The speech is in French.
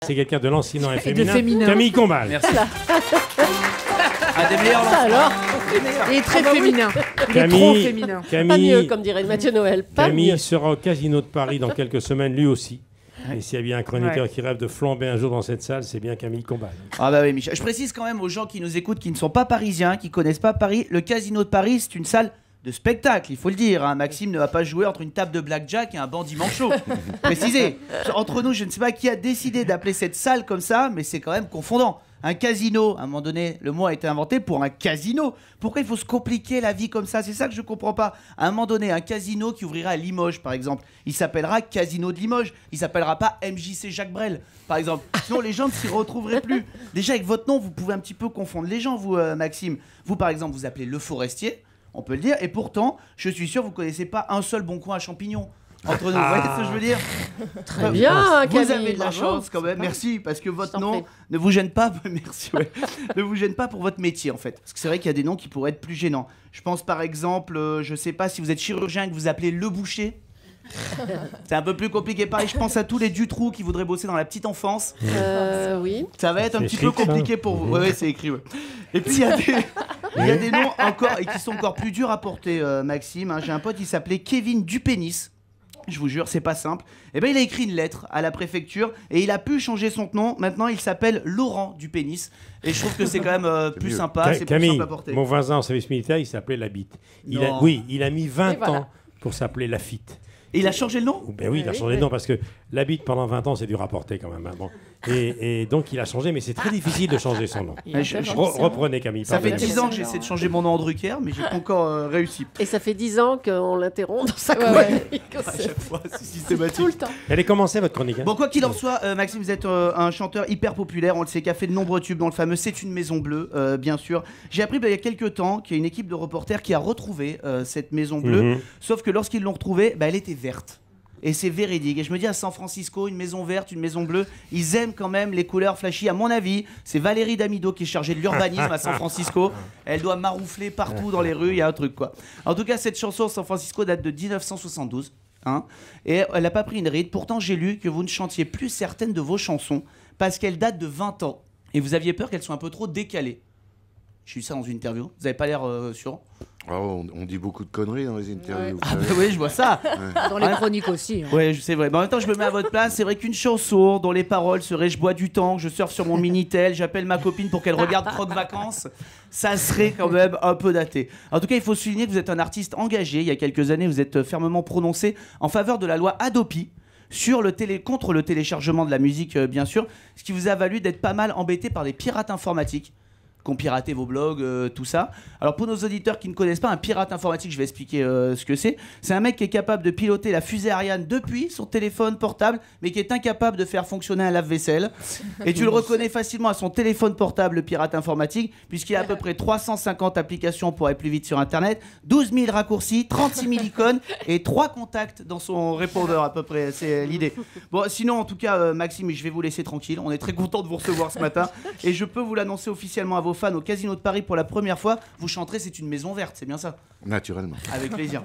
c'est quelqu'un de lancinant et Et de féminin. féminin. Camille Combal. Merci. Un des meilleurs Ça lancements. alors Il est très féminin. Il est trop Camille, féminin. Pas mieux, Camille, comme dirait Mathieu Noël. Pas mieux. Camille sera au Casino de Paris dans quelques semaines, lui aussi. Et s'il y a bien un chroniqueur qui rêve de flamber un jour dans cette salle, c'est bien Camille Combal. Ah bah oui, Michel. Je précise quand même aux gens qui nous écoutent, qui ne sont pas parisiens, qui connaissent pas Paris, le Casino de Paris, c'est une salle de spectacle, il faut le dire. Hein. Maxime ne va pas jouer entre une table de blackjack et un bandit manchot. Précisez. Entre nous, je ne sais pas qui a décidé d'appeler cette salle comme ça, mais c'est quand même confondant. Un casino, à un moment donné, le mot a été inventé pour un casino. Pourquoi il faut se compliquer la vie comme ça? C'est ça que je comprends pas. À un moment donné, un casino qui ouvrira à Limoges, par exemple, il s'appellera Casino de Limoges. Il s'appellera pas MJC Jacques Brel, par exemple. Sinon, les gens ne s'y retrouveraient plus. Déjà, avec votre nom, vous pouvez un petit peu confondre les gens, vous, Maxime. Vous, par exemple, vous appelez Le Forestier, on peut le dire. Et pourtant, je suis sûr, vous connaissez pas un seul bon coin à champignons. Entre nous, vous voyez ce que je veux dire? Très bien, Vous Camille. avez de la bravo. chance quand même, merci, parce que Je votre t'en nom prie. ne vous gêne pas, merci, ouais. Ne vous gêne pas pour votre métier en fait. Parce que c'est vrai qu'il y a des noms qui pourraient être plus gênants. Je pense par exemple, je sais pas si vous êtes chirurgien et que vous appelez Le Boucher. C'est un peu plus compliqué. Pareil, je pense à tous les Dutroux qui voudraient bosser dans la petite enfance. Oui. Ça va être un C'est petit peu écrit, ça. compliqué pour vous. Ouais, c'est écrit, ouais. Et puis il y a des noms encore et qui sont encore plus durs à porter, Maxime. Hein. J'ai un pote qui s'appelait Kevin Dupénis. Je vous jure, c'est pas simple. Et ben, il a écrit une lettre à la préfecture et il a pu changer son nom. Maintenant, il s'appelle Laurent Dupénis. Et je trouve que c'est quand même plus mieux. sympa. C'est plus Camille, simple à porter. mon voisin en service militaire, il s'appelait Labitte. Non. Oui, il a mis 20 Et voilà. ans pour s'appeler Lafitte. Et il a changé le nom? Ben oui, il a Oui, changé de oui. nom parce que Labitte, pendant 20 ans, c'est dû rapporter quand même. Hein, bon. Et donc, il a changé, mais c'est très difficile de changer son nom. Mais je- Reprenez, Camille. Ça fait pardonnez-moi. 10 ans que j'essaie de changer mon nom en Drucker, mais j'ai pas encore réussi. Et ça fait 10 ans qu'on l'interrompt dans sa Ouais, chronique. À chaque fois, c'est systématique. Tout le temps. Elle est commencée, votre chronique. Hein. Bon, quoi qu'il en soit, Maxime, vous êtes un chanteur hyper populaire. On le sait, qui a fait de nombreux tubes dans le fameux C'est une maison bleue, bien sûr. J'ai appris il y a quelques temps qu'il y a une équipe de reporters qui a retrouvé cette maison bleue. Mhm. Sauf que lorsqu'ils l'ont retrouvée, elle était verte. Et c'est véridique. Et je me dis, à San Francisco, une maison verte, une maison bleue, ils aiment quand même les couleurs flashy. À mon avis, c'est Valérie Damido qui est chargée de l'urbanisme à San Francisco. Elle doit maroufler partout dans les rues, il y a un truc quoi. En tout cas, cette chanson San Francisco date de 1972. Hein, et elle n'a pas pris une ride. Pourtant, j'ai lu que vous ne chantiez plus certaines de vos chansons parce qu'elles datent de 20 ans. Et vous aviez peur qu'elles soient un peu trop décalées. J'ai eu ça dans une interview. Vous n'avez pas l'air sûr. Oh, on dit beaucoup de conneries dans les interviews. Ah bah oui, je vois ça. Dans les chroniques aussi. hein. Ouais, c'est vrai. Mais en même temps, je me mets à votre place. C'est vrai qu'une chanson dont les paroles seraient je bois du temps, je surfe sur mon Minitel, j'appelle ma copine pour qu'elle regarde Croque Vacances, ça serait quand même un peu daté. En tout cas, il faut souligner que vous êtes un artiste engagé. Il y a quelques années, vous êtes fermement prononcé en faveur de la loi Hadopi contre le téléchargement de la musique, bien sûr, ce qui vous a valu d'être pas mal embêté par des pirates informatiques qui ont piraté vos blogs, tout ça. Alors pour nos auditeurs qui ne connaissent pas, un pirate informatique, je vais expliquer ce que c'est. C'est un mec qui est capable de piloter la fusée Ariane depuis son téléphone portable, mais qui est incapable de faire fonctionner un lave-vaisselle. Et tu le reconnais facilement à son téléphone portable, le pirate informatique, puisqu'il a à peu près 350 applications pour aller plus vite sur Internet, 12 000 raccourcis, 36 000 icônes et 3 contacts dans son répondeur à peu près. C'est l'idée. Bon, sinon, en tout cas, Maxime, je vais vous laisser tranquille. On est très content de vous recevoir ce matin. Et je peux vous l'annoncer officiellement à vos fans au Casino de Paris pour la première fois. Vous chanterez C'est une maison verte, c'est bien ça? Naturellement. Avec plaisir.